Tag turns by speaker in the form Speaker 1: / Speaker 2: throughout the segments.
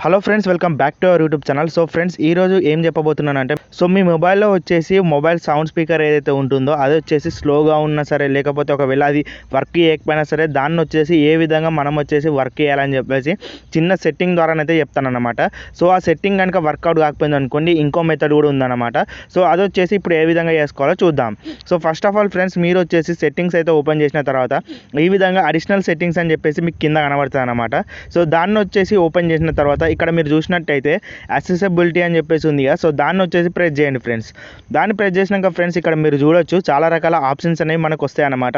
Speaker 1: Hello friends, welcome back to our YouTube channel. So friends, ఈరోజు ఏం చెప్పబోతున్నానంటే, so మీ మొబైల్లో వచ్చేసి మొబైల్ సౌండ్ స్పీకర్ ఏదైతే ఉంటుందో అది వచ్చేసి స్లోగా ఉన్నా సరే, లేకపోతే ఒకవేళ అది వర్క్ చేయకపోయినా సరే, దాన్ని వచ్చేసి ఏ విధంగా మనం వచ్చేసి వర్క్ చేయాలని చెప్పేసి చిన్న సెట్టింగ్ ద్వారానైతే చెప్తానన్నమాట. సో ఆ సెట్టింగ్ కనుక వర్కౌట్ కాకపోయింది అనుకోండి, ఇంకో మెథడ్ కూడా ఉందన్నమాట. సో అది వచ్చేసి ఇప్పుడు ఏ విధంగా చేసుకోవాలో చూద్దాం. So first of all friends, మీరు వచ్చేసి సెట్టింగ్స్ అయితే ఓపెన్ చేసిన తర్వాత ఈ విధంగా అడిషనల్ సెట్టింగ్స్ అని చెప్పేసి మీకు కింద కనబడుతుంది అన్నమాట. సో దాన్ని వచ్చేసి ఓపెన్ చేసిన తర్వాత ఇక్కడ మీరు చూసినట్టయితే యాక్సెసిబిలిటీ అని చెప్పేసి ఉంది కదా, సో దాన్ని వచ్చేసి ప్రెస్ చేయండి ఫ్రెండ్స్. దాన్ని ప్రెస్ చేసినాక ఫ్రెండ్స్, ఇక్కడ మీరు చూడొచ్చు చాలా రకాల ఆప్షన్స్ అనేవి మనకు వస్తాయి అన్నమాట.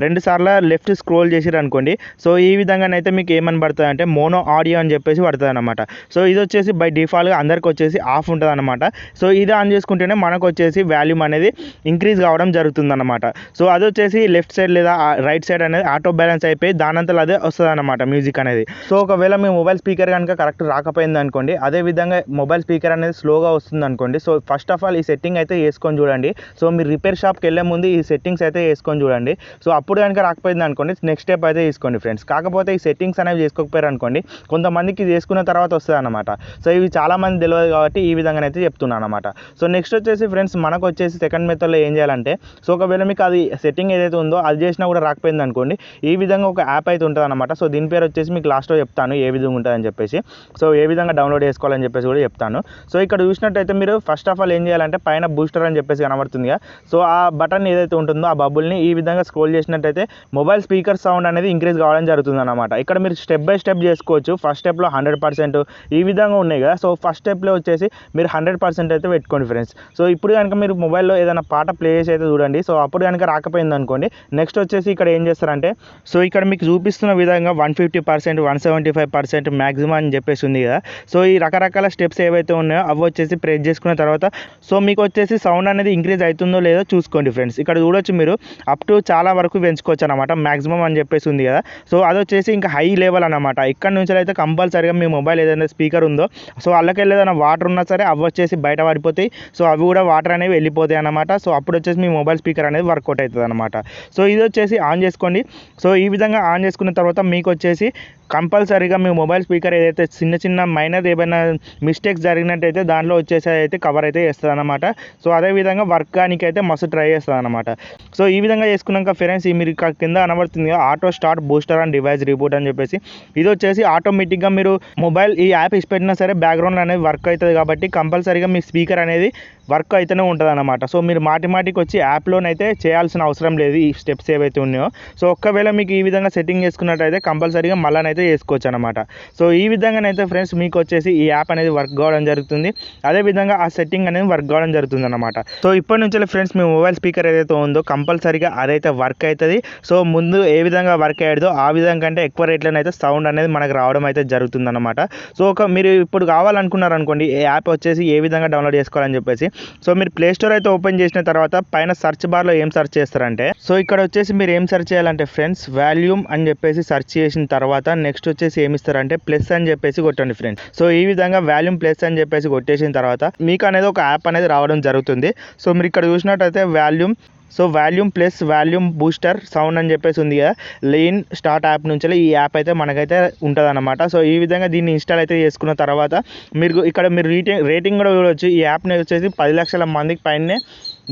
Speaker 1: 2 సార్లు లెఫ్ట్ స్క్రోల్ చేసిరు అనుకోండి, సో ఈ విధంగానైతే మీకు ఏమని పడుతుంది అంటే మోనో ఆడియో అని చెప్పేసి పడుతుంది అనమాట. సో ఇది వచ్చేసి బై డిఫాల్ట్గా అందరికి వచ్చేసి ఆఫ్ ఉంటుంది అనమాట. సో ఇది ఆన్ చేసుకుంటేనే మనకు వచ్చేసి వాల్యూమ్ అనేది ఇంక్రీజ్ కావడం జరుగుతుంది అనమాట. సో అది వచ్చేసి లెఫ్ట్ సైడ్ లేదా రైట్ సైడ్ అనేది ఆటో బ్యాలెన్స్ అయిపోయి దానంతలో అదే వస్తుంది అనమాట మ్యూజిక్ అనేది. సో ఒకవేళ మీ మొబైల్ స్పీకర్ కనుక కరెక్ట్ రాకపోయింది అనుకోండి, అదే విధంగా మొబైల్ స్పీకర్ అనేది స్లోగా వస్తుంది అనుకోండి, సో ఫస్ట్ ఆఫ్ ఆల్ ఈ సెట్టింగ్ అయితే వేసుకొని చూడండి. సో మీరు రిపేర్ షాప్కి వెళ్ళే ముందు ఈ సెట్టింగ్స్ అయితే వేసుకొని చూడండి. సో అప్పుడు కనుక రాకపోయింది అనుకోండి, నెక్స్ట్ స్టెప్ అయితే తీసుకోండి ఫ్రెండ్స్. కాకపోతే ఈ సెట్టింగ్స్ అనేవి చేసుకోకపోయారు అనుకోండి, కొంతమందికి చేసుకున్న తర్వాత వస్తుంది అనమాట. సో ఇవి చాలామంది తెలియదు కాబట్టి ఈ విధంగా అయితే చెప్తున్నాను అనమాట. సో నెక్స్ట్ వచ్చేసి ఫ్రెండ్స్, మనకు వచ్చేసి సెకండ్ మెథడ్లో ఏం చేయాలంటే, సో ఒకవేళ మీకు అది సెట్టింగ్ ఏదైతే ఉందో అది చేసినా కూడా రాకపోయింది అనుకోండి, ఈ విధంగా ఒక యాప్ అయితే ఉంటుంది అనమాట. సో దీని పేరు వచ్చేసి మీకు లాస్ట్లో చెప్తాను ఏ విధంగా ఉంటుందని చెప్పేసి. సో ఏ విధంగా డౌన్లోడ్ చేసుకోవాలని చెప్పేసి కూడా చెప్తాను. సో ఇక్కడ చూసినట్టయితే మీరు ఫస్ట్ ఆఫ్ ఆల్ ఏం చేయాలంటే, పైన బూస్టర్ అని చెప్పేసి కనబడుతుంది కదా, సో ఆ బటన్ ఏదైతే ఉంటుందో ఆ బబుల్ని ఈ విధంగా స్క్రోల్ చేసినట్టయితే మొబైల్ స్పీకర్ సౌండ్ అనేది ఇంక్రీజ్ కావడం జరుగుతుంది అనమాట. ఇక్కడ మీరు స్టెప్ బై స్టెప్ చేసుకోవచ్చు. ఫస్ట్ స్టెప్లో 100% ఈ విధంగా ఉన్నాయి కదా, సో ఫస్ట్ స్టెప్లో వచ్చేసి మీరు 100% అయితే పెట్టుకోండి ఫ్రెండ్స్. సో ఇప్పుడు కనుక మీరు మొబైల్లో ఏదైనా పాట ప్లే చేసి అయితే చూడండి. సో అప్పుడు కనుక రాకపోయింది అనుకోండి, నెక్స్ట్ వచ్చేసి ఇక్కడ ఏం చేస్తారంటే, సో ఇక్కడ మీకు చూపిస్తున్న విధంగా 150%, 175% మ్యాక్సిమం అని చెప్పేసి ఉంది కదా. సో ఈ రకరకాల స్టెప్స్ ఏవైతే ఉన్నాయో అవి వచ్చేసి ప్రెస్ చేసుకున్న తర్వాత సో మీకు వచ్చేసి సౌండ్ అనేది ఇంక్రీజ్ అవుతుందో లేదో చూసుకోండి ఫ్రెండ్స్. ఇక్కడ చూడొచ్చు మీరు అప్ టు చాలా వరకు పెంచుకోవచ్చు అనమాట. మ్యాక్సిమం అని చెప్పేసి ఉంది కదా, సో అది వచ్చేసి ఇంకా హై లెవెల్ అనమాట. ఇక్కడ నుంచి అయితే కంపల్సరీగా మీ మొబైల్ ఏదైనా స్పీకర్ ఉందో, సో అల్లకెళ్ళి ఏదైనా వాటర్ ఉన్నా సరే అవి వచ్చేసి బయట పడిపోతాయి. సో అవి కూడా వాటర్ అనేవి వెళ్ళిపోతాయి అనమాట. సో అప్పుడు వచ్చేసి మీ మొబైల్ స్పీకర్ అనేది వర్కౌట్ అవుతుంది అనమాట. సో ఇది వచ్చేసి ఆన్ చేసుకోండి. సో ఈ విధంగా ఆన్ చేసుకున్న తర్వాత మీకు వచ్చేసి కంపల్సరీగా మీ మొబైల్ స్పీకర్ ఏదైతే చిన్న చిన్న మైనర్ ఏమైనా మిస్టేక్స్ జరిగినట్టయితే దాంట్లో వచ్చేసి అయితే కవర్ అయితే చేస్తుంది అనమాట. సో అదేవిధంగా వర్క్ కానికి అయితే మస్తు ట్రై చేస్తుంది అనమాట. సో ఈ విధంగా చేసుకున్నాక ఫ్రెండ్స్, మీరు కింద కనబడుతుంది auto start booster and device reboot అని చెప్పేసి, ఇది వచ్చేసి ఆటోమేటిక్గా మీరు మొబైల్ ఈ యాప్ ఇచ్చిపెట్టినా సరే బ్యాక్గ్రౌండ్ అనేది వర్క్ అవుతుంది కాబట్టి కంపల్సరీగా మీ స్పీకర్ అనేది వర్క్ అయితేనే ఉంటుంది అనమాట. సో మీరు మాటికి వచ్చి యాప్లోనైతే చేయాల్సిన అవసరం లేదు ఈ స్టెప్స్ ఏవైతే ఉన్నాయో. సో ఒక్కవేళ మీకు ఈ విధంగా సెట్టింగ్ చేసుకున్నట్టయితే కంపల్సరీగా మళ్ళీ చేసుకోవచ్చు అనమాట. సో ఈ విధంగానైతే ఫ్రెండ్స్ మీకు వచ్చేసి ఈ యాప్ అనేది వర్క్ కావడం జరుగుతుంది. అదేవిధంగా ఆ సెట్టింగ్ అనేది వర్క్ కావడం జరుగుతుంది అనమాట. సో ఇప్పటి నుంచి ఫ్రెండ్స్ మీ మొబైల్ స్పీకర్ ఏదైతే ఉందో కంపల్సరీగా అదైతే వర్క్ అవుతుంది. సో ముందు ఏ విధంగా వర్క్ అయ్యేదో ఆ విధంగా కంటే ఎక్కువ రేట్లోనైతే సౌండ్ అనేది మనకు రావడం అయితే జరుగుతుంది అనమాట. సో మీరు ఇప్పుడు కావాలనుకున్నారనుకోండి, ఈ యాప్ వచ్చేసి ఏ విధంగా డౌన్లోడ్ చేసుకోవాలని చెప్పేసి, సో మీరు ప్లే స్టోర్ అయితే ఓపెన్ చేసిన తర్వాత పైన సర్చ్ బార్లో ఏం సర్చ్ చేస్తారంటే, సో ఇక్కడ వచ్చేసి మీరు ఏం సర్చ్ చేయాలంటే ఫ్రెండ్స్, వాల్యూమ్ అని చెప్పేసి సర్చ్ చేసిన తర్వాత నెక్స్ట్ వచ్చేసి ఏమి ఇస్తారంటే ప్లస్ అని చెప్పేసి కొట్టండి ఫ్రెండ్స్. సో ఈ విధంగా వాల్యూమ్ ప్లస్ అని చెప్పేసి కొట్టేసిన తర్వాత మీకు అనేది ఒక యాప్ అనేది రావడం జరుగుతుంది. సో మీరు ఇక్కడ చూసినట్టయితే volume plus volume booster sound అని చెప్పేసి ఉంది కదా, లెయిన్ స్టార్ట్ యాప్ నుంచి ఈ యాప్ అయితే మనకైతే ఉంటుంది అనమాట. సో ఈ విధంగా దీన్ని ఇన్స్టాల్ అయితే చేసుకున్న తర్వాత మీరు ఇక్కడ మీరు రేటింగ్ కూడా చూడవచ్చు. ఈ యాప్ని వచ్చేసి 10 లక్షల మందికి పైనే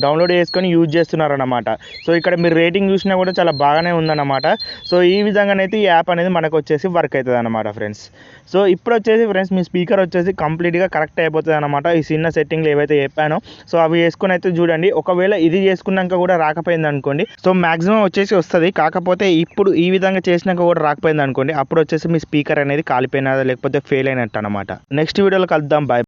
Speaker 1: డౌన్లోడ్ చేసుకొని యూజ్ చేస్తున్నారన్నమాట. సో ఇక్కడ మీరు రేటింగ్ చూసినా కూడా చాలా బాగానే ఉందన్నమాట. సో ఈ విధంగానైతే ఈ యాప్ అనేది మనకు వచ్చేసి వర్క్ అవుతుంది అనమాట ఫ్రెండ్స్. సో ఇప్పుడు వచ్చేసి ఫ్రెండ్స్ మీ స్పీకర్ వచ్చేసి కంప్లీట్గా కరెక్ట్ అయిపోతుంది అనమాట. ఈ చిన్న సెట్టింగ్లు ఏవైతే చెప్పానో సో అవి చేసుకుని అయితే చూడండి. ఒకవేళ ఇది చేసుకున్నాక కూడా రాకపోయింది అనుకోండి, సో మ్యాక్సిమం వచ్చేసి వస్తుంది. కాకపోతే ఇప్పుడు ఈ విధంగా చేసినాక కూడా రాకపోయింది అనుకోండి, అప్పుడు వచ్చేసి మీ స్పీకర్ అనేది కాలిపోయినా లేకపోతే ఫెయిల్ అయినట్టు అనమాట. నెక్స్ట్ వీడియోలో కలుద్దాం. బాయ్.